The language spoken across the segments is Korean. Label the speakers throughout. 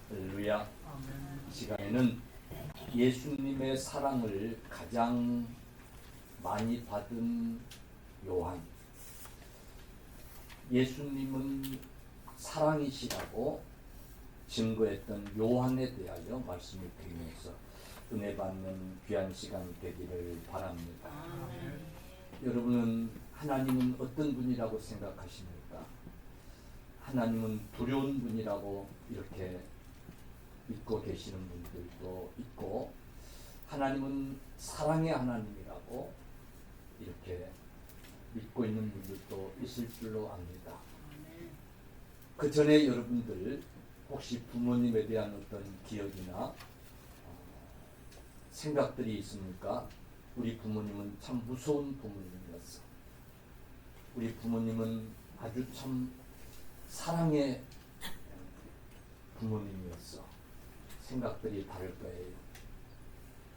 Speaker 1: 할렐루야. 이 시간에는 예수님의 사랑을 가장 많이 받은 요한, 예수님은 사랑이시라고 증거했던 요한에 대하여 말씀을 드리면서 은혜 받는 귀한 시간 되기를 바랍니다. 여러분은 하나님은 어떤 분이라고 생각하십니까? 하나님은 두려운 분이라고 이렇게 믿고 계시는 분들도 있고, 하나님은 사랑의 하나님이라고 이렇게 믿고 있는 분들도 있을 줄로 압니다. 그 전에 여러분들 혹시 부모님에 대한 어떤 기억이나 생각들이 있습니까? 우리 부모님은 참 무서운 부모님이었어. 우리 부모님은 아주 참 사랑의 부모님이었어. 생각들이 다를 거예요.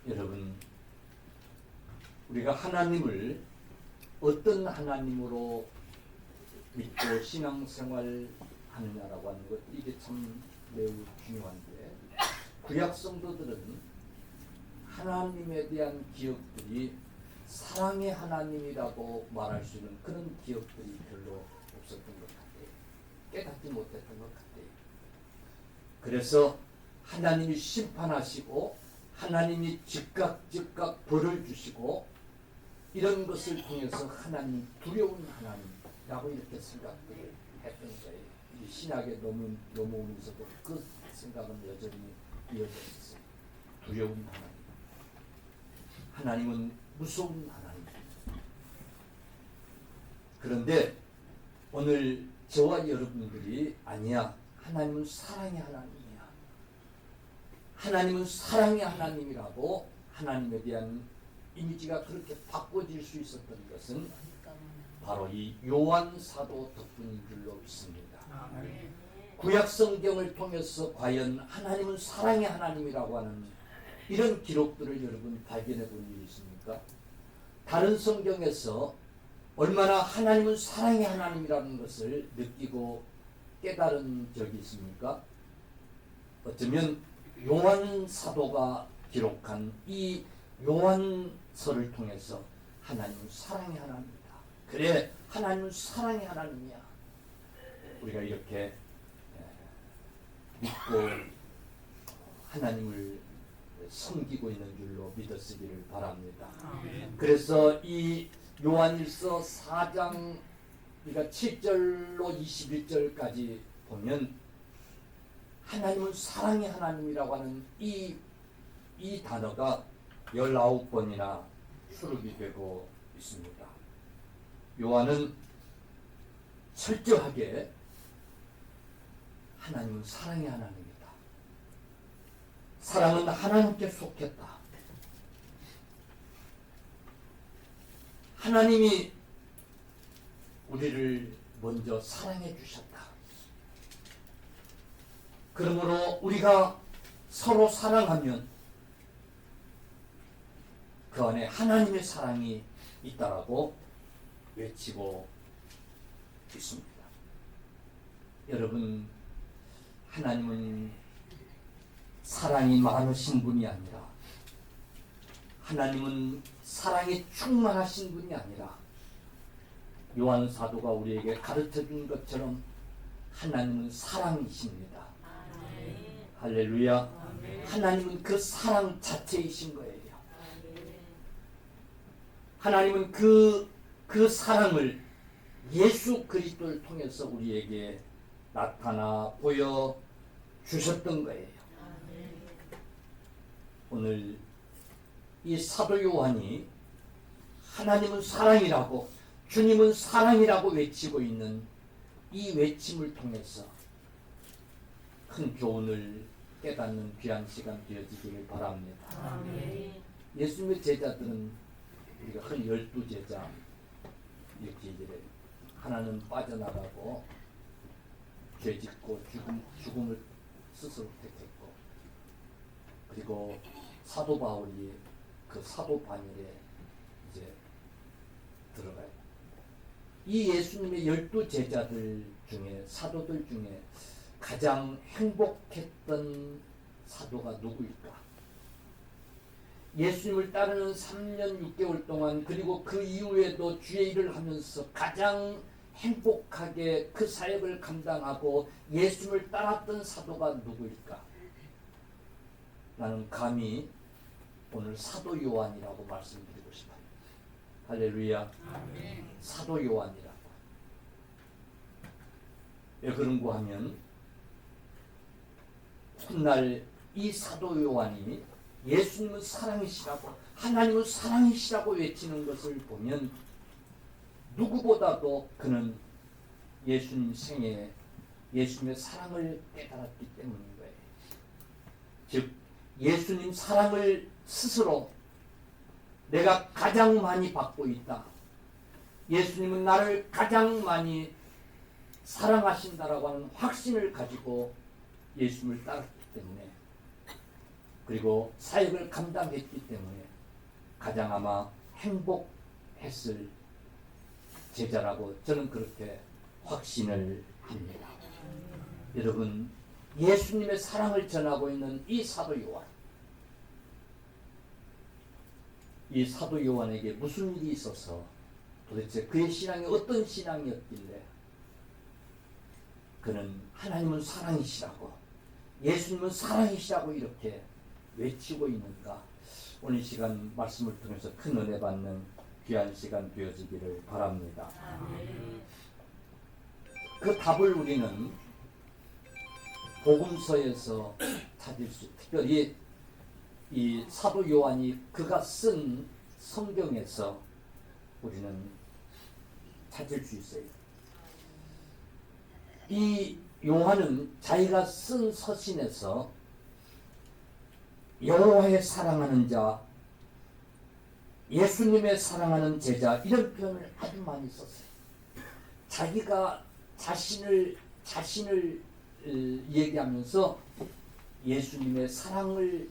Speaker 1: 여러분, 우리가 하나님을 어떤 하나님으로 믿고 신앙생활 하느냐라고 하는 것, 이게 참 매우 중요한데, 구약 성도들은 하나님에 대한 기억들이 사랑의 하나님이라고 말할 수 있는 그런 기억들이 별로 없었던 것 같아요. 깨닫지 못했던 것 같아요. 그래서 하나님이 심판하시고 하나님이 즉각 벌을 주시고 이런 것을 통해서 하나님 두려운 하나님이라고 이렇게 생각들을 했던 거예요. 이 신약에 넘어오면서도 그 생각은 여전히 이어져 있어요. 두려운 하나님. 하나님은 무서운 하나님. 그런데 오늘 저와 여러분들이 아니야, 하나님은 사랑의 하나님이야, 하나님은 사랑의 하나님이라고 하나님에 대한 이미지가 그렇게 바꿔질 수 있었던 것은 바로 이 요한 사도 덕분인 줄로 믿습니다. 구약 성경을 통해서 과연 하나님은 사랑의 하나님이라고 하는 이런 기록들을 여러분 발견해 본 일이 있습니까? 다른 성경에서 얼마나 하나님은 사랑의 하나님이라는 것을 느끼고 깨달은 적이 있습니까? 어쩌면 요한 사도가 기록한 이 요한서를 통해서 하나님은 사랑의 하나님이다. 그래, 하나님은 사랑의 하나님이야. 우리가 이렇게 믿고 하나님을 섬기고 있는 줄로 믿었으기를 바랍니다. 그래서 이 요한일서 4장 그러니까 7절로 21절까지 보면 하나님은 사랑의 하나님이라고 하는 이 단어가 19번이나 수록이 되고 있습니다. 요한은 철저하게 하나님은 사랑의 하나님이다. 사랑은 하나님께 속했다. 하나님이 우리를 먼저 사랑해 주셨다. 그러므로 우리가 서로 사랑하면 그 안에 하나님의 사랑이 있다라고 외치고 있습니다. 여러분, 하나님은 사랑이 많으신 분이 아니라, 하나님은 사랑이 충만하신 분이 아니라, 요한 사도가 우리에게 가르쳐 준 것처럼 하나님은 사랑이십니다. 할렐루야. 하나님은 그 사랑 자체이신 거예요. 하나님은 그 사랑을 예수 그리스도를 통해서 우리에게 나타나 보여 주셨던 거예요. 오늘 이 사도 요한이 하나님은 사랑이라고, 주님은 사랑이라고 외치고 있는 이 외침을 통해서 큰 교훈을 깨닫는 귀한 시간 되어지기를 바랍니다. 예수님의 제자들은 우리가 흔히 12제자 이렇게 얘기를, 하나는 빠져나가고 죄짓고 죽음을 스스로 택했고, 그리고 사도 바울이 그 사도 반열에 이제 들어가요. 이 예수님의 12제자들 중에, 사도들 중에 가장 행복했던 사도가 누구일까? 예수님을 따르는 3년 6개월 동안 그리고 그 이후에도 주의 일을 하면서 가장 행복하게 그 사역을 감당하고 예수님을 따랐던 사도가 누구일까? 나는 감히 오늘 사도 요한이라고 말씀드리고 싶어요. 할렐루야.
Speaker 2: 아멘.
Speaker 1: 사도 요한이라고. 왜 그런가 하면 훗날 이 사도 요한이 예수님은 사랑이시라고 하나님은 사랑이시라고 외치는 것을 보면 누구보다도 그는 예수님 생애에 예수님의 사랑을 깨달았기 때문인 거예요. 즉 예수님 사랑을 스스로 내가 가장 많이 받고 있다. 예수님은 나를 가장 많이 사랑하신다라고 하는 확신을 가지고 예수님을 따랐기 때문에 그리고 사역을 감당했기 때문에 가장 아마 행복했을 제자라고 저는 그렇게 확신을 합니다. 여러분 예수님의 사랑을 전하고 있는 이 사도 요한, 이 사도 요한에게 무슨 일이 있어서 도대체 그의 신앙이 어떤 신앙이었길래 그는 하나님은 사랑이시라고 예수님은 사랑이시라고 이렇게 외치고 있는가? 오늘 시간 말씀을 통해서 큰 은혜 받는 귀한 시간 되어지기를 바랍니다. 그 답을 우리는 복음서에서 찾을 수, 특별히 이 사도 요한이 그가 쓴 성경에서 우리는 찾을 수 있어요. 이 요한은 자기가 쓴 서신에서 여호와의 사랑하는 자, 예수님의 사랑하는 제자 이런 표현을 아주 많이 썼어요. 자기가 자신을 얘기하면서 예수님의 사랑을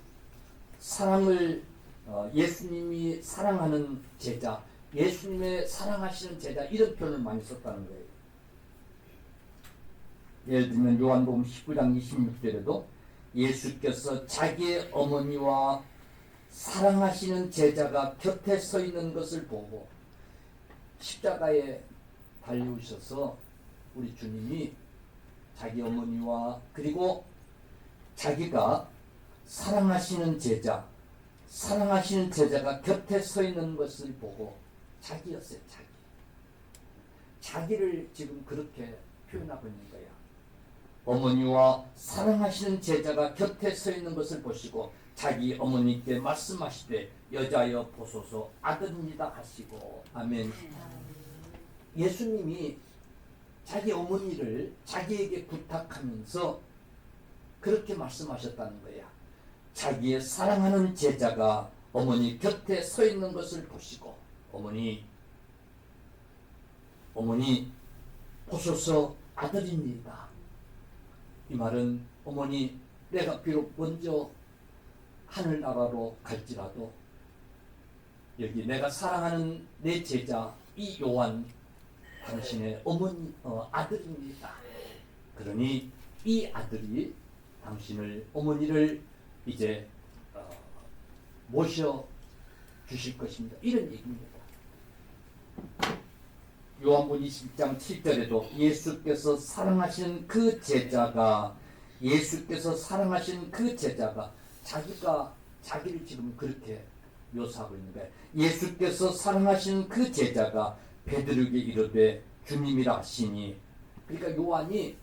Speaker 1: 예수님이 사랑하는 제자, 예수님의 사랑하시는 제자 이런 표현을 많이 썼다는 거예요. 예를 들면 요한복음 19장 26절에도 예수께서 자기의 어머니와 사랑하시는 제자가 곁에 서 있는 것을 보고 십자가에 달려오셔서 우리 주님이 자기 어머니와 그리고 자기가 사랑하시는 제자가 곁에 서 있는 것을 보고 자기였어요. 자기를 지금 그렇게 표현하고 있는 거야. 어머니와 사랑하시는 제자가 곁에 서 있는 것을 보시고 자기 어머니께 말씀하시되 여자여 보소서 아들입니다 하시고 아멘. 예수님이 자기 어머니를 자기에게 부탁하면서 그렇게 말씀하셨다는 거야. 자기의 사랑하는 제자가 어머니 곁에 서 있는 것을 보시고 어머니 보소서 아들입니다. 이 말은 어머니 내가 비록 먼저 하늘나라로 갈지라도 여기 내가 사랑하는 내 제자 이 요한 당신의 아들입니다. 그러니 이 아들이 어머니를 이제 모셔 주실 것입니다. 이런 얘기입니다. 요한복음 20장 7절에도 예수께서 사랑하시는 그 제자가 자기를 지금 그렇게 묘사하고 있는 거예요. 예수께서 사랑하시는 그 제자가 베드로에게 이르되 주님이라 하시니, 그러니까 요한이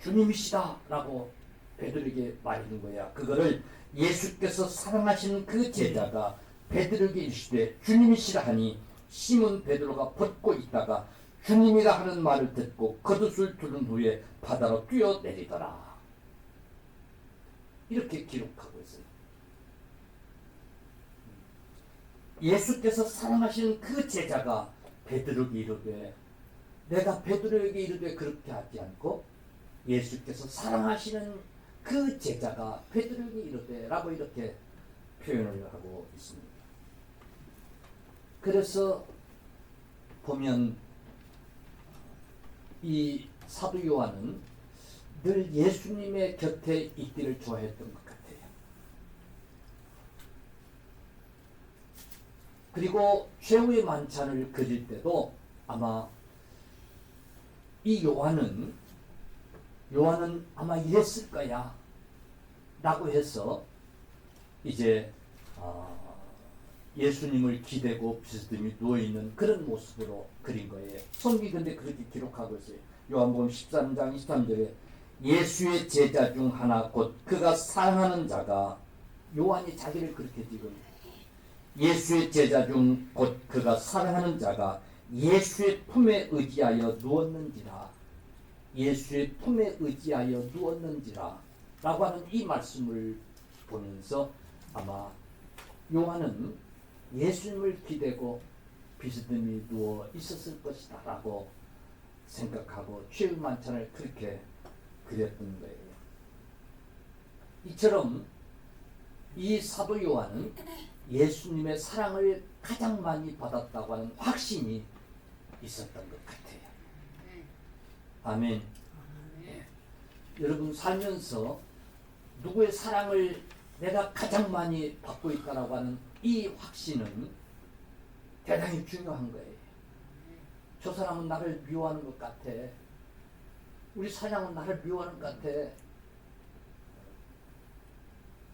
Speaker 1: 주님이시다라고 베드로에게 말하는 거야. 그거를 예수께서 사랑하시는 그 제자가 베드로에게 이르시되 주님이시라 하니 시몬 베드로가 벗고 있다가 주님이라 하는 말을 듣고 겉옷을 두른 후에 바다로 뛰어내리더라. 이렇게 기록하고 있어요. 예수께서 사랑하시는 그 제자가 베드로에게 이르되, 내가 베드로에게 이르되 그렇게 하지 않고 예수께서 사랑하시는 그 제자가 베드로에게 이르되 라고 이렇게 표현을 하고 있습니다. 그래서 보면 이 사도 요한은 늘 예수님의 곁에 있기를 좋아했던 것 같아요. 그리고 최후의 만찬을 그릴 때도 아마 이 요한은 아마 이랬을 거야 라고 해서 이제 예수님을 기대고 비스듬히 누워있는 그런 모습으로 그린 거예요. 성경이 근데 그렇게 기록하고 있어요. 요한복음 13장 23절에 예수의 제자 중 하나 곧 그가 사랑하는 자가, 요한이 자기를 그렇게 지금 예수의 제자 중 곧 그가 사랑하는 자가 예수의 품에 의지하여 누웠는지라, 예수의 품에 의지하여 누웠는지라 라고 하는 이 말씀을 보면서 아마 요한은 예수님을 기대고 비스듬히 누워 있었을 것이다 라고 생각하고 최후 만찬을 그렇게 그렸던 거예요. 이처럼 이 사도 요한은 예수님의 사랑을 가장 많이 받았다고 하는 확신이 있었던 것 같아요. 아멘. 여러분 살면서 누구의 사랑을 내가 가장 많이 받고 있다라고 하는 이 확신은 대단히 중요한 거예요. 저 사람은 나를 미워하는 것 같아. 우리 사장은 나를 미워하는 것 같아.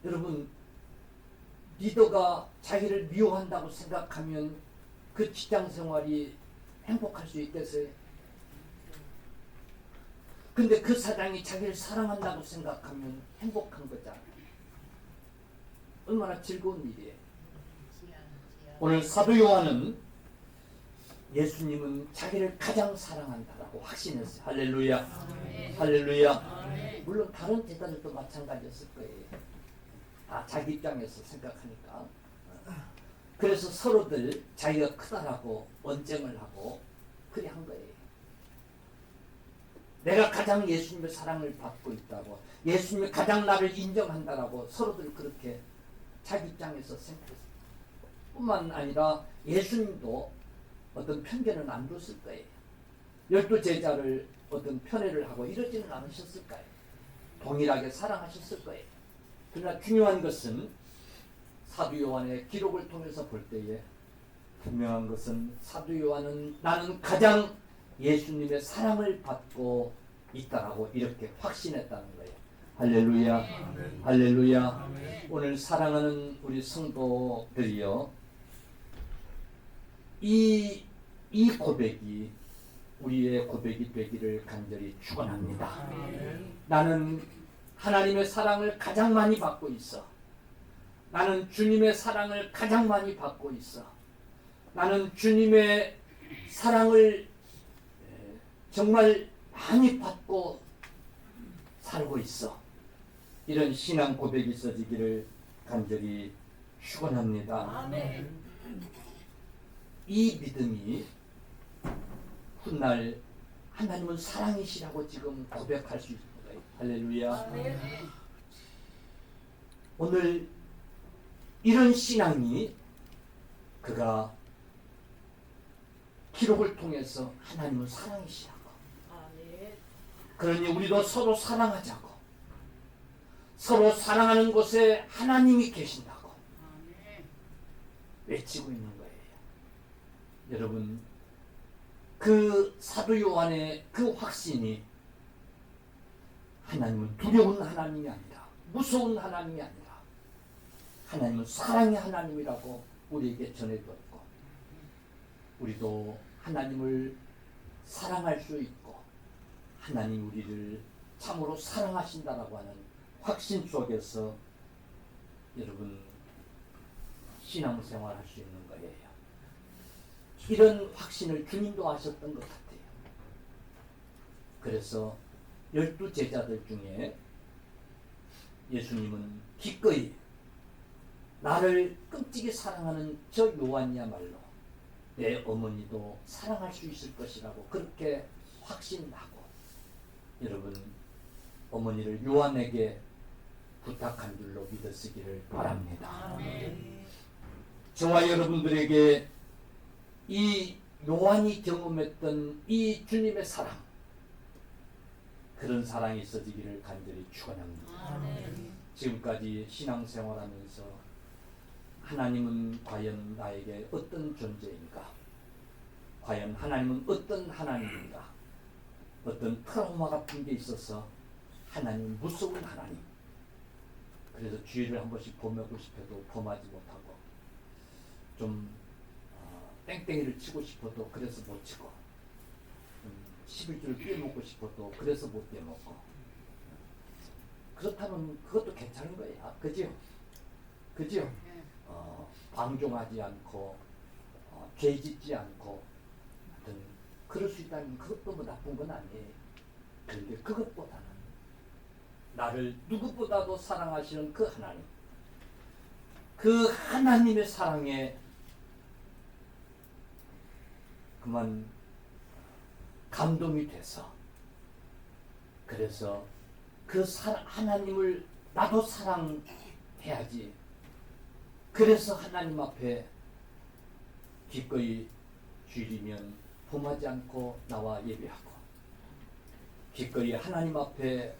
Speaker 1: 여러분, 리더가 자기를 미워한다고 생각하면 그 직장 생활이 행복할 수 있겠어요? 근데 그 사장이 자기를 사랑한다고 생각하면 행복한 거잖아요. 얼마나 즐거운 일이에요. 오늘 사도 요한은 예수님은 자기를 가장 사랑한다라고 확신했어요. 할렐루야. 할렐루야. 물론 다른 제자들도 마찬가지였을 거예요. 다 자기 입장에서 생각하니까. 그래서 서로들 자기가 크다라고 언쟁을 하고 그래 한 거예요. 내가 가장 예수님의 사랑을 받고 있다고, 예수님이 가장 나를 인정한다라고 서로들 그렇게 자기 입장에서 생각했어요. 뿐만 아니라 예수님도 어떤 편견은 안 뒀을 거예요. 12 제자를 어떤 편애를 하고 이러지는 않으셨을 거예요. 동일하게 사랑하셨을 거예요. 그러나 중요한 것은 사도 요한의 기록을 통해서 볼 때에 분명한 것은 사도 요한은 나는 가장 예수님의 사랑을 받고 있다라고 이렇게 확신했다는 거예요. 할렐루야. 아멘. 할렐루야. 아멘. 오늘 사랑하는 우리 성도들이요, 이 고백이 우리의 고백이 되기를 간절히 축원합니다. 아멘. 나는 하나님의 사랑을 가장 많이 받고 있어. 나는 주님의 사랑을 가장 많이 받고 있어. 나는 주님의 사랑을 정말 많이 받고 살고 있어. 이런 신앙 고백이 있어지기를 간절히 축원합니다. 아멘. 이 믿음이 훗날 하나님은 사랑이시라고 지금 고백할 수 있는 거예요. 할렐루야. 아멘. 오늘 이런 신앙이 그가 기록을 통해서 하나님은 사랑이시라고. 그러니 우리도 서로 사랑하자고. 서로 사랑하는 곳에 하나님이 계신다고 외치고 있는 거예요. 여러분, 그 사도 요한의 그 확신이 하나님은 두려운 하나님이 아니라, 무서운 하나님이 아니라 하나님은 사랑의 하나님이라고 우리에게 전해주었고, 우리도 하나님을 사랑할 수 있고 하나님 우리를 참으로 사랑하신다라고 하는 확신 속에서 여러분 신앙생활 할 수 있는 거예요. 이런 확신을 주님도 하셨던 것 같아요. 그래서 12 제자들 중에 예수님은 기꺼이 나를 끔찍이 사랑하는 저 요한이야말로 내 어머니도 사랑할 수 있을 것이라고 그렇게 확신하고, 여러분 어머니를 요한에게 부탁한 줄로 믿으시기를 바랍니다. 아멘. 저와 여러분들에게 이 요한이 경험했던 이 주님의 사랑, 그런 사랑이 있어지기를 간절히 축원합니다. 지금까지 신앙생활하면서 하나님은 과연 나에게 어떤 존재인가? 과연 하나님은 어떤 하나님인가? 어떤 트라우마 같은 게 있어서 하나님 무서운 하나님. 그래서 주의를 한 번씩 범하고 싶어도 범하지 못하고 좀 땡땡이를 치고 싶어도 그래서 못 치고 11조를 떼먹고 싶어도 그래서 못 떼먹고 그렇다면 그것도 괜찮은 거야. 그죠? 그죠? 방종하지 않고 죄 짓지 않고 하여튼 그럴 수 있다면 그것도 뭐 나쁜 건 아니에요. 그런데 그것보다는 나를 누구보다도 사랑하시는 그 하나님, 그 하나님의 사랑에 그만 감동이 돼서 그래서 그 하나님을 나도 사랑해야지. 그래서 하나님 앞에 기꺼이 주일이면 범하지 않고 나와 예배하고 기꺼이 하나님 앞에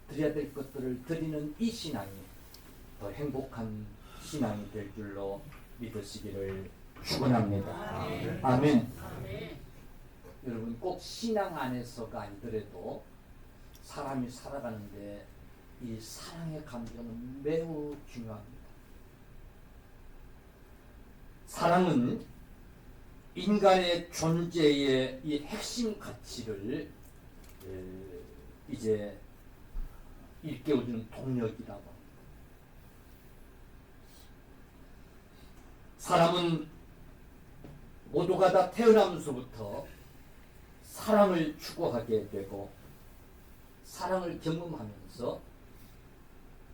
Speaker 1: 드려야 될 것들을 드리는 이 신앙이 더 행복한 신앙이 될 줄로 믿으시기를 축원합니다. 아멘. 여러분 꼭 신앙 안에서가 아니더라도 사람이 살아가는데 이 사랑의 감정은 매우 중요합니다. 사랑은 인간의 존재의 이 핵심 가치를 이제 일깨워주는 동력이라고 합니다. 사람은 모두가 다 태어나면서부터 사랑을 추구하게 되고 사랑을 경험하면서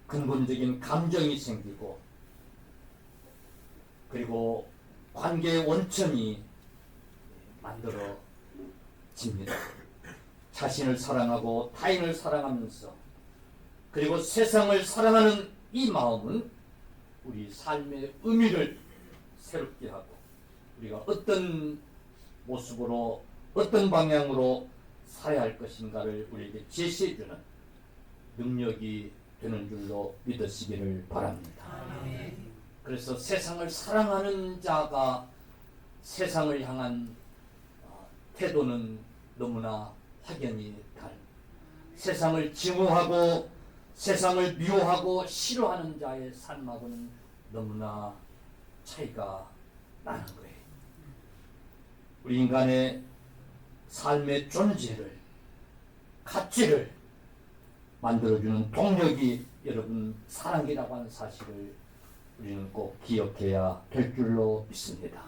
Speaker 1: 근본적인 감정이 생기고 그리고 관계의 원천이 만들어집니다. 자신을 사랑하고 타인을 사랑하면서 그리고 세상을 사랑하는 이 마음은 우리 삶의 의미를 새롭게 하고 우리가 어떤 모습으로 어떤 방향으로 살아야 할 것인가를 우리에게 제시해주는 능력이 되는 줄로 믿으시기를 바랍니다. 그래서 세상을 사랑하는 자가 세상을 향한 태도는 너무나 확연히 다릅니다. 세상을 증오하고 세상을 미워하고 싫어하는 자의 삶하고는 너무나 차이가 나는 거예요. 우리 인간의 삶의 존재를 가치를 만들어주는 동력이 여러분 사랑이라고 하는 사실을 우리는 꼭 기억해야 될 줄로 믿습니다.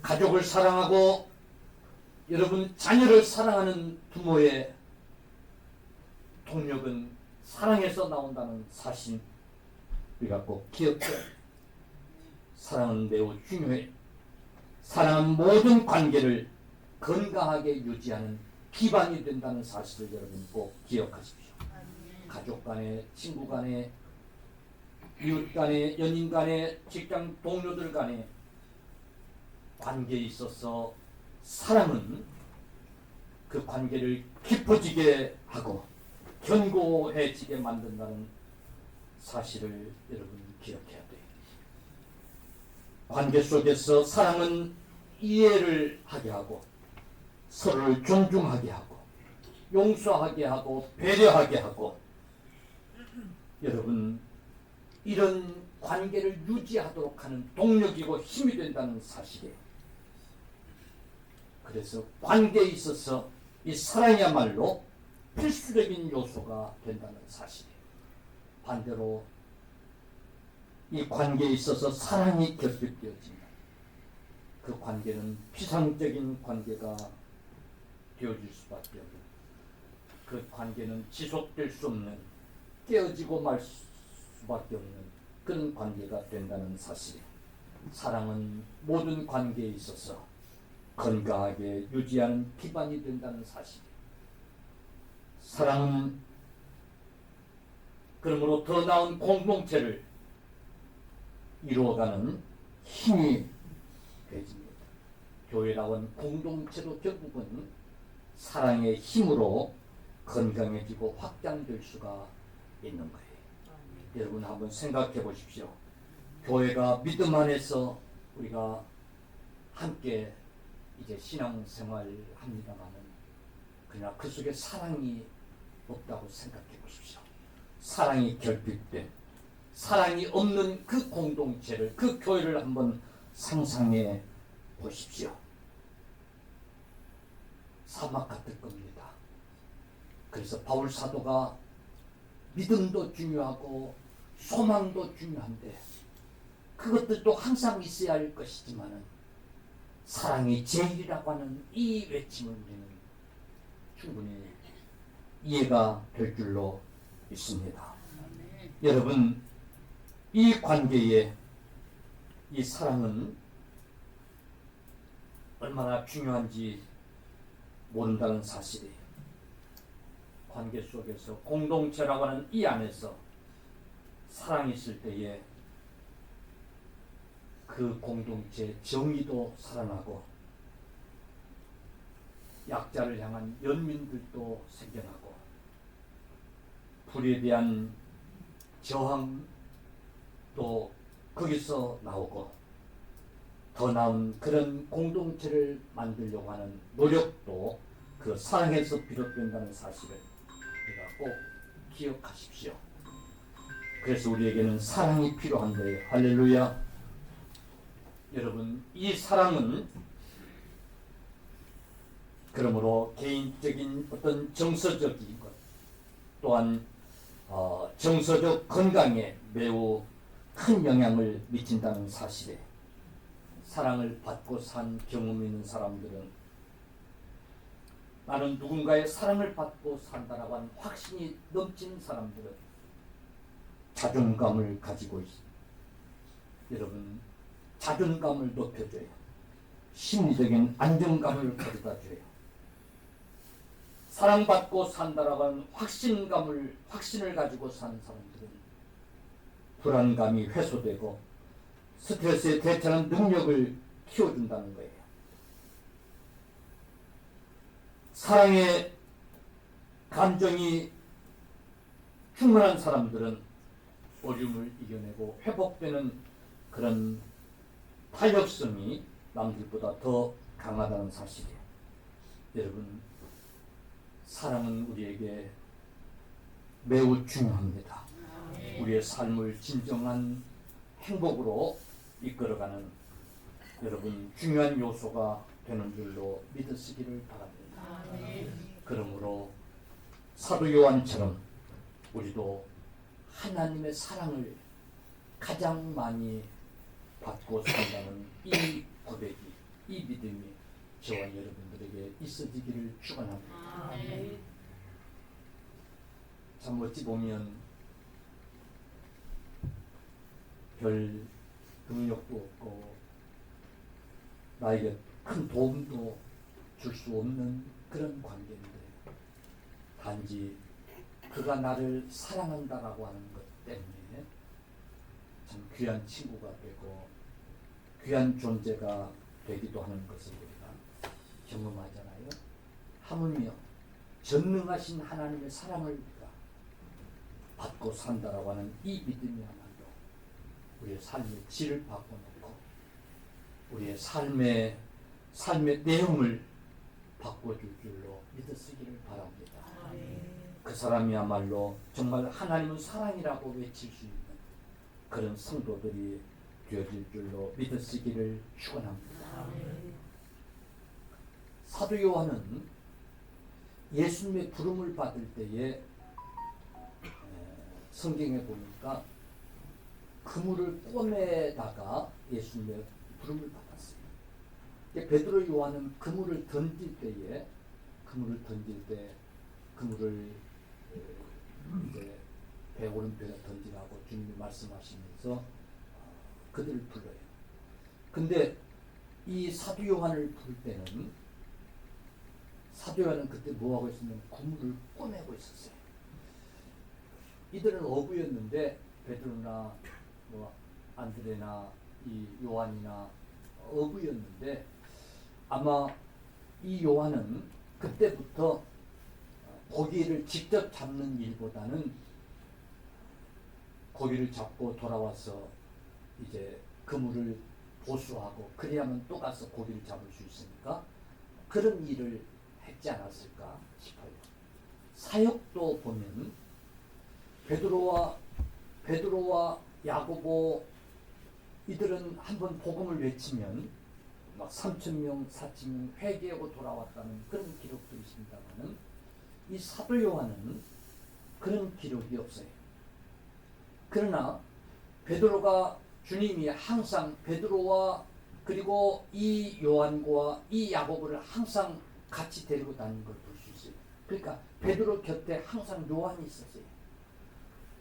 Speaker 1: 가족을 사랑하고 여러분 자녀를 사랑하는 부모의 동력은 사랑에서 나온다는 사실 우리가 꼭 기억해야 합니다. 사랑은 매우 중요해. 사랑은 모든 관계를 건강하게 유지하는 기반이 된다는 사실을 여러분 꼭 기억하십시오. 가족 간에, 친구 간에, 이웃 간에, 연인 간에, 직장 동료들 간에 관계에 있어서 사랑은 그 관계를 깊어지게 하고 견고해지게 만든다는 사실을 여러분 기억해야 돼요. 관계 속에서 사랑은 이해를 하게 하고 서로를 존중하게 하고 용서하게 하고 배려하게 하고 여러분 이런 관계를 유지하도록 하는 동력이고 힘이 된다는 사실이에요. 그래서 관계에 있어서 이 사랑이야말로 필수적인 요소가 된다는 사실이에요. 반대로 이 관계에 있어서 사랑이 결핍되어지면 그 관계는 피상적인 관계가 되어질 수밖에 없는, 그 관계는 지속될 수 없는, 깨어지고 말 수밖에 없는 그런 관계가 된다는 사실. 사랑은 모든 관계에 있어서 건강하게 유지하는 기반이 된다는 사실. 사랑은 그러므로 더 나은 공동체를 이루어가는 힘이 되집니다. 교회라고 하는 공동체도 결국은 사랑의 힘으로 건강해지고 확장될 수가 있는 거예요. 여러분 한번 생각해 보십시오. 교회가 믿음 안에서 우리가 함께 이제 신앙생활 합니다마는 그러나 그 속에 사랑이 없다고 생각해 보십시오. 사랑이 결핍된, 사랑이 없는 그 공동체를, 그 교회를 한번 상상해 보십시오. 사막 같을 겁니다. 그래서 바울 사도가 믿음도 중요하고 소망도 중요한데 그것들도 항상 있어야 할 것이지만은 사랑이 제일이라고 하는 이 외침을 우리는 충분히 이해가 될 줄로 믿습니다. 여러분, 이 관계에 이 사랑은 얼마나 중요한지 모른다는 사실이 관계 속에서 공동체라고 하는 이 안에서 사랑이 있을 때에 그 공동체의 정의도 살아나고 약자를 향한 연민들도 생겨나고 불에 대한 저항도 거기서 나오고 더 나은 그런 공동체를 만들려고 하는 노력도 그 사랑에서 비롯된다는 사실을 우리가 꼭 기억하십시오. 그래서 우리에게는 사랑이 필요한 거예요. 할렐루야. 여러분, 이 사랑은 그러므로 개인적인 어떤 정서적인 것 또한 정서적 건강에 매우 큰 영향을 미친다는 사실에 사랑을 받고 산 경험이 있는 사람들은 나는 누군가의 사랑을 받고 산다라고 하는 확신이 넘치는 사람들은 자존감을 가지고 있습니다. 여러분, 자존감을 높여줘요. 심리적인 안정감을 가져다줘요. 사랑받고 산다라고 하는 확신을 가지고 사는 사람들은 불안감이 해소되고 스트레스에 대처하는 능력을 키워준다는 거예요. 사랑의 감정이 충만한 사람들은 어려움을 이겨내고 회복되는 그런 탄력성이 남들보다 더 강하다는 사실이에요. 여러분, 사랑은 우리에게 매우 중요합니다. 우리의 삶을 진정한 행복으로 이끌어가는 여러분 중요한 요소가 되는 줄로 믿으시기를 바랍니다. 그러므로 사도 요한처럼 우리도 하나님의 사랑을 가장 많이 받고 산다는 이 고백이, 이 믿음이 저와 여러분들에게 있어지기를 축원합니다. 참 어찌 보면 별 능력도 없고 나에게 큰 도움도 줄 수 없는 그런 관계인데 단지 그가 나를 사랑한다라고 하는 것 때문에 참 귀한 친구가 되고 귀한 존재가 되기도 하는 것을 우리가 경험하잖아요. 하물며 전능하신 하나님의 사랑을 우리가 받고 산다라고 하는 이 믿음이야말로 우리의 삶의 질을 바꿔놓고 우리의 삶의 내용을 바꿔줄 줄로 믿으시기를 바랍니다. 그 사람이야말로 정말 하나님은 사랑이라고 외칠 수 있는 그런 성도들이 되어질 줄로 믿으시기를 축원합니다. 사도 요한은 예수님의 부름을 받을 때에 성경에 보니까 그물을 꼬매다가 예수님의 부름을 받았어요. 베드로 요한은 그물을 던질 때 그물을 이제 배 오른편에 던지라고 주님이 말씀하시면서 그들을 불러요. 근데 이 사도 요한을 부를 때는 사도 요한은 그때 뭐하고 있었냐면 그물을 꼬매고 있었어요. 이들은 어부였는데 베드로나 뭐 안드레나 이 요한이나 어부였는데 아마 이 요한은 그때부터 고기를 직접 잡는 일보다는 고기를 잡고 돌아와서 이제 그물을 보수하고 그래야만 또 가서 고기를 잡을 수 있으니까 그런 일을 했지 않았을까 싶어요. 사역도 보면 베드로와 야고보 이들은 한번 복음을 외치면 막 3,000명, 4,000명 회개하고 돌아왔다는 그런 기록도 있습니다만은 이 사도 요한은 그런 기록이 없어요. 그러나 베드로가 주님이 항상 베드로와 그리고 이 요한과 이 야고보를 항상 같이 데리고 다니는 걸 볼 수 있어요. 그러니까 베드로 곁에 항상 요한이 있었어요.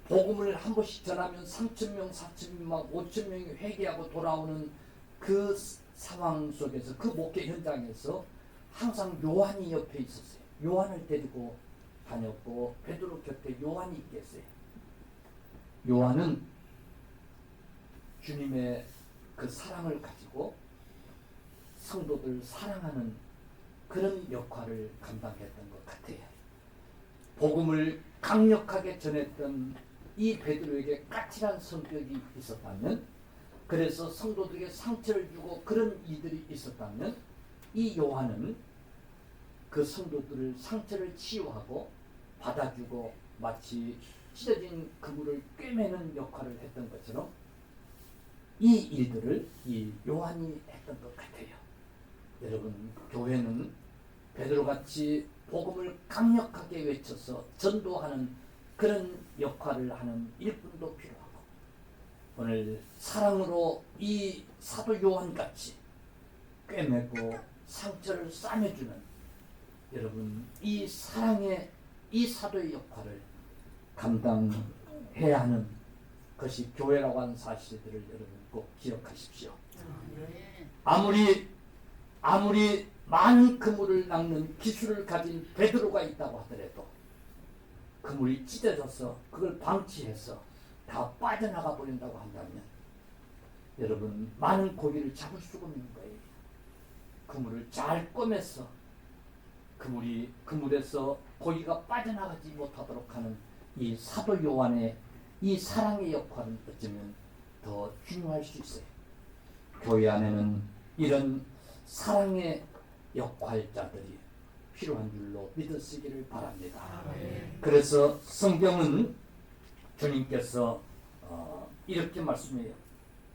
Speaker 1: 복음을 한 번씩 전하면 3,000명, 4,000명, 5,000명이 회개하고 돌아오는 그 상황 속에서 그 목회 현장에서 항상 요한이 옆에 있었어요. 요한을 데리고 다녔고 베드로 곁에 요한이 있겠어요. 요한은 주님의 그 사랑을 가지고 성도들 사랑하는 그런 역할을 감당했던 것 같아요. 복음을 강력하게 전했던 이 베드로에게 까칠한 성격이 있었다면, 그래서 성도들에게 상처를 주고 그런 이들이 있었다면, 이 요한은 그 성도들을 상처를 치유하고 받아주고 마치 찢어진 그물을 꿰매는 역할을 했던 것처럼 이 일들을 이 요한이 했던 것 같아요. 여러분, 교회는 베드로같이 복음을 강력하게 외쳐서 전도하는 그런 역할을 하는 일꾼도 필요하고, 오늘 사랑으로 이 사도 요한같이 꿰매고 상처를 싸매주는 여러분, 이 사랑의 이 사도의 역할을 감당해야 하는 것이 교회라고 하는 사실들을 여러분 꼭 기억하십시오. 아무리 많은 그물을 낚는 기술을 가진 베드로가 있다고 하더라도 그물이 찢어져서 그걸 방치해서 다 빠져나가 버린다고 한다면 여러분 많은 고기를 잡을 수가 없는 거예요. 그물을 잘 꿰매서 그물에서 고기가 빠져나가지 못하도록 하는 이 사도 요한의 이 사랑의 역할은 어쩌면 더 중요할 수 있어요. 교회 안에는 이런 사랑의 역할자들이 필요한 줄로 믿으시기를 바랍니다. 그래서 성경은 주님께서 이렇게 말씀해요.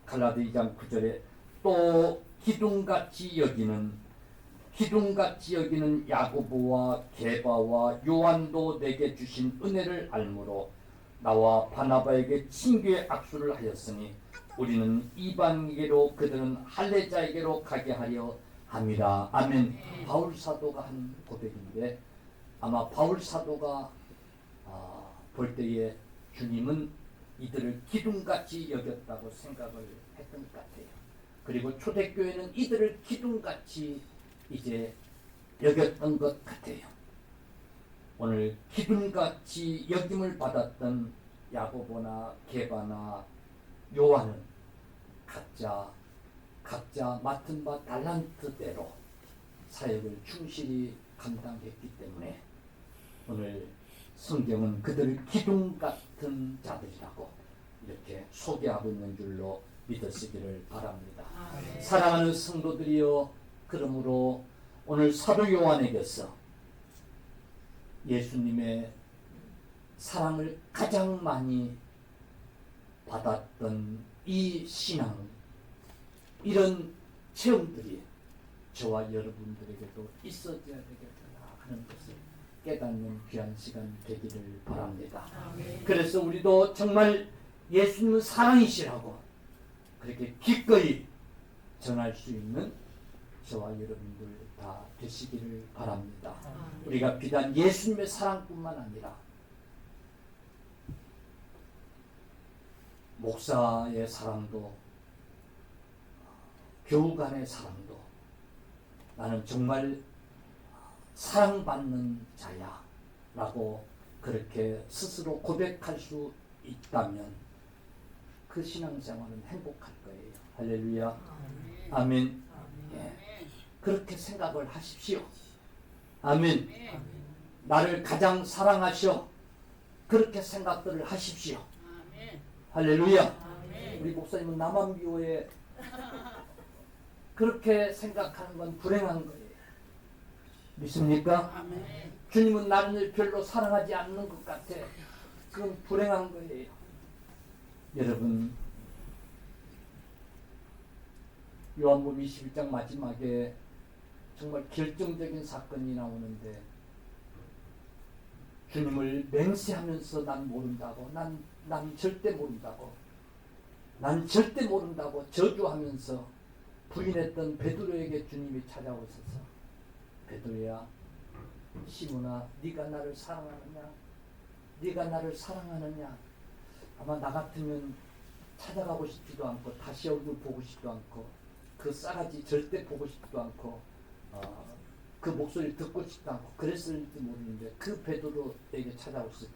Speaker 1: 갈라디 2장 9절에 또 기둥같이 여기는 야고보와 게바와 요한도 내게 주신 은혜를 알므로 나와 바나바에게 친교의 악수를 하였으니 우리는 이방에게로 그들은 할례자에게로 가게 하려 함이라. 아멘. 바울 사도가 한 고백인데 아마 바울 사도가 볼 때에 주님은 이들을 기둥같이 여겼다고 생각을 했던 것 같아요. 그리고 초대교회는 이들을 기둥같이 이제 여겼던 것 같아요. 오늘 기둥같이 여김을 받았던 야고보나 게바나 요한은 각자 맡은 바 달란트대로 사역을 충실히 감당했기 때문에 오늘 성경은 그들을 기둥 같은 자들이라고 이렇게 소개하고 있는 줄로 믿으시기를 바랍니다. 사랑하는 성도들이여, 그러므로 오늘 사도 요한에게서 예수님의 사랑을 가장 많이 받았던 이 신앙, 이런 체험들이 저와 여러분들에게도 있어져야 되겠구나 하는 것을 깨닫는 귀한 시간 되기를 바랍니다. 그래서 우리도 정말 예수님은 사랑이시라고 그렇게 기꺼이 전할 수 있는 저와 여러분들 다 되시기를 바랍니다. 우리가 비단 예수님의 사랑뿐만 아니라 목사의 사랑도, 교우간의 사랑도, 나는 정말 사랑받는 자야 라고 그렇게 스스로 고백할 수 있다면 그 신앙생활은 행복할 거예요. 할렐루야. 아멘. 예. 그렇게 생각을 하십시오. 아멘. 나를 가장 사랑하셔. 그렇게 생각들을 하십시오. 할렐루야. 우리 목사님은 나만 미워해. 그렇게 생각하는 건 불행한 거예요. 믿습니까? 주님은 나를 별로 사랑하지 않는 것 같아. 그건 불행한 거예요. 여러분, 요한복음 21장 마지막에 정말 결정적인 사건이 나오는데, 주님을 맹세하면서 난 모른다고, 난 절대 모른다고, 난 절대 모른다고 저주하면서 부인했던 베드로에게 주님이 찾아오셔서, 베드로야, 시몬아, 네가 나를 사랑하느냐? 네가 나를 사랑하느냐? 아마 나 같으면 찾아가고 싶지도 않고, 다시 얼굴 보고 싶지도 않고, 그 싸가지 절대 보고 싶지도 않고, 그 목소리 듣고 싶지도 않고 그랬을지 모르는데, 그 베드로에게 찾아오셔서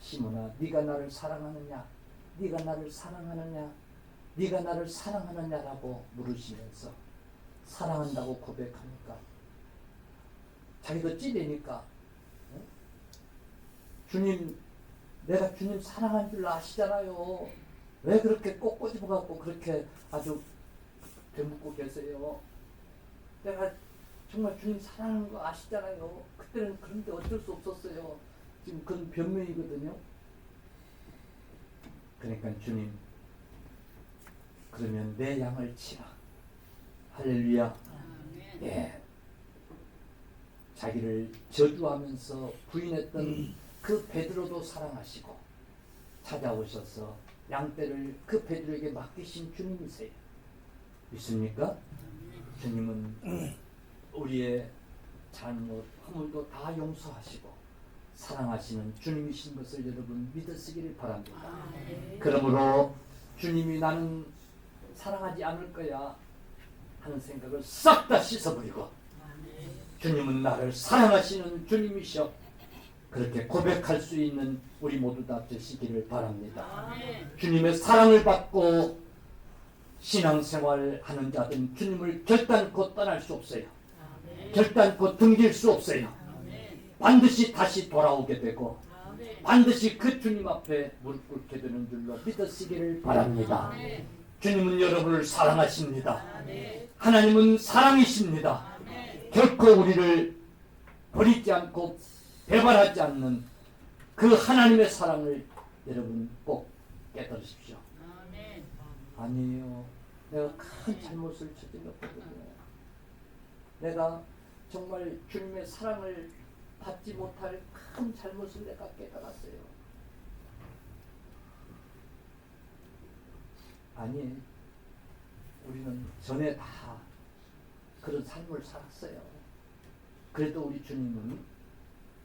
Speaker 1: 시몬아, 네가 나를 사랑하느냐? 네가 나를 사랑하느냐? 네가 나를 사랑하느냐라고 물으시면서 사랑한다고 고백하니까 자기도 찌르니까, 주님, 내가 주님 사랑한 줄 아시잖아요. 왜 그렇게 꼭 꼬집어갖고 그렇게 아주 되묻고 계세요? 내가 정말 주님 사랑하는 거 아시잖아요. 그때는 그런데 어쩔 수 없었어요. 지금 그건 변명이거든요. 그러니까 주님, 그러면 내 양을 치라. 할렐루야. 예. 자기를 저주하면서 부인했던 그 베드로도 사랑하시고 찾아오셔서 양떼를 그 베드로에게 맡기신 주님이세요. 믿습니까? 주님은 우리의 잘못, 허물도 다 용서하시고 사랑하시는 주님이신 것을 여러분 믿으시기를 바랍니다. 그러므로 주님이 나는 사랑하지 않을 거야 하는 생각을 싹 다 씻어버리고, 주님은 나를 사랑하시는 주님이셔. 그렇게 고백할 수 있는 우리 모두 다 되시기를 바랍니다. 주님의 사랑을 받고 신앙생활 하는 자들은 주님을 결단코 떠날 수 없어요. 결단코 등질 수 없어요. 반드시 다시 돌아오게 되고 반드시 그 주님 앞에 무릎 꿇게 되는 줄로 믿으시기를 바랍니다. 주님은 여러분을 사랑하십니다. 하나님은 사랑이십니다. 결코 우리를 버리지 않고 배반하지 않는 그 하나님의 사랑을 여러분 꼭 깨달으십시오. 아니에요. 내가 큰 잘못을 저질렀거든요. 내가 정말 주님의 사랑을 받지 못할 큰 잘못을 내가 깨달았어요. 아니, 우리는 전에 다 그런 삶을 살았어요. 그래도 우리 주님은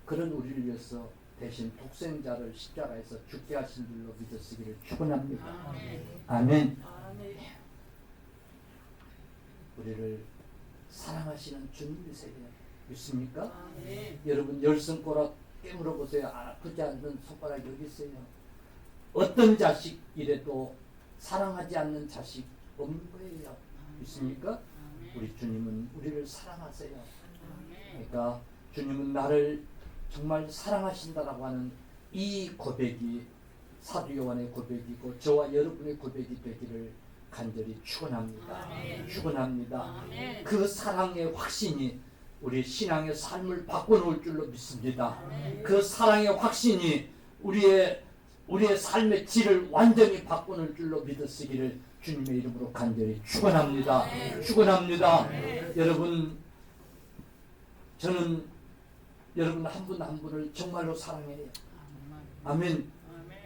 Speaker 1: 그런 우리를 위해서 대신 독생자를 십자가에서 죽게 하신 줄로 믿으시기를 축원합니다. 아멘. 우리를 사랑하시는 주님이세요. 믿습니까? 여러분 열손가락 깨물어 보세요. 아프지 않는 손가락 여기 있어요. 어떤 자식이라도 사랑하지 않는 자식 없는 거예요. 믿습니까? 우리 주님은 우리를 사랑하세요. 그러니까 주님은 나를 정말 사랑하신다라고 하는 이 고백이 사도 요한의 고백이고 저와 여러분의 고백이 되기를 간절히 축원합니다. 축원합니다. 그 사랑의 확신이 우리 신앙의 삶을 바꿔놓을 줄로 믿습니다. 그 사랑의 확신이 우리의 삶의 질을 완전히 바꿔놓을 줄로 믿으시기를 주님의 이름으로 간절히 축원합니다. 축원합니다. 여러분, 저는 여러분 한 분 한 분을 정말로 사랑해요. 아멘.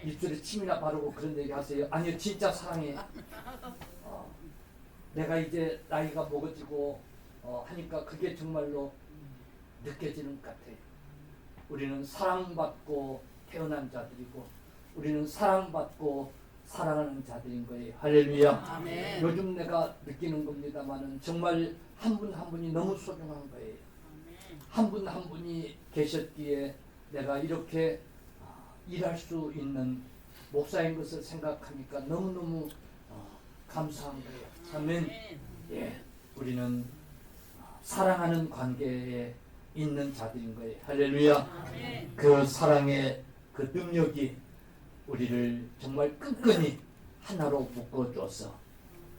Speaker 1: 입술에 침이나 바르고 그런 얘기 하세요. 아니요, 진짜 사랑해. 내가 이제 나이가 먹어지고 하니까 그게 정말로 느껴지는 것 같아요. 우리는 사랑받고 태어난 자들이고 우리는 사랑받고 사랑하는 자들인 거예요. 할렐루야. 아멘. 요즘 내가 느끼는 겁니다만은 정말 한 분 한 분이 너무 소중한 거예요. 한 분 한 분이 계셨기에 내가 이렇게 일할 수 있는 목사인 것을 생각하니까 너무너무 감사한 거예요. 아멘. 예, 우리는 사랑하는 관계에 있는 자들인 거예요. 할렐루야. 그 사랑의 그 능력이 우리를 정말 끈끈이 하나로 묶어줘서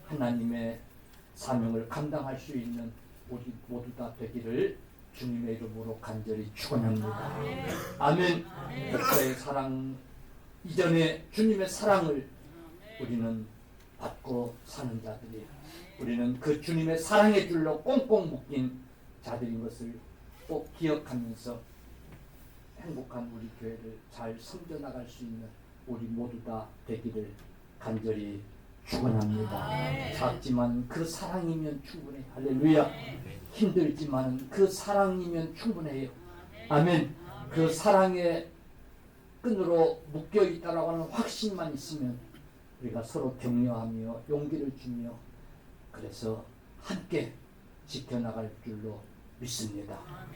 Speaker 1: 하나님의 사명을 감당할 수 있는 우리 모두 다 되기를 주님의 이름으로 간절히 축원합니다. 아멘. 목사의 사랑 이전에 주님의 사랑을 우리는 받고 사는 자들이에요. 우리는 그 주님의 사랑의 줄로 꽁꽁 묶인 자들인 것을 꼭 기억하면서 행복한 우리 교회를 잘 섬겨나갈 수 있는 우리 모두 다 되기를 간절히 축원합니다. 작지만 그 사랑이면 충분해. 할렐루야. 힘들지만 그 사랑이면 충분해요. 아멘. 그 사랑의 끈으로 묶여 있다라고 하는 확신만 있으면 우리가 서로 격려하며 용기를 주며 그래서 함께 지켜나갈 줄로 믿습니다.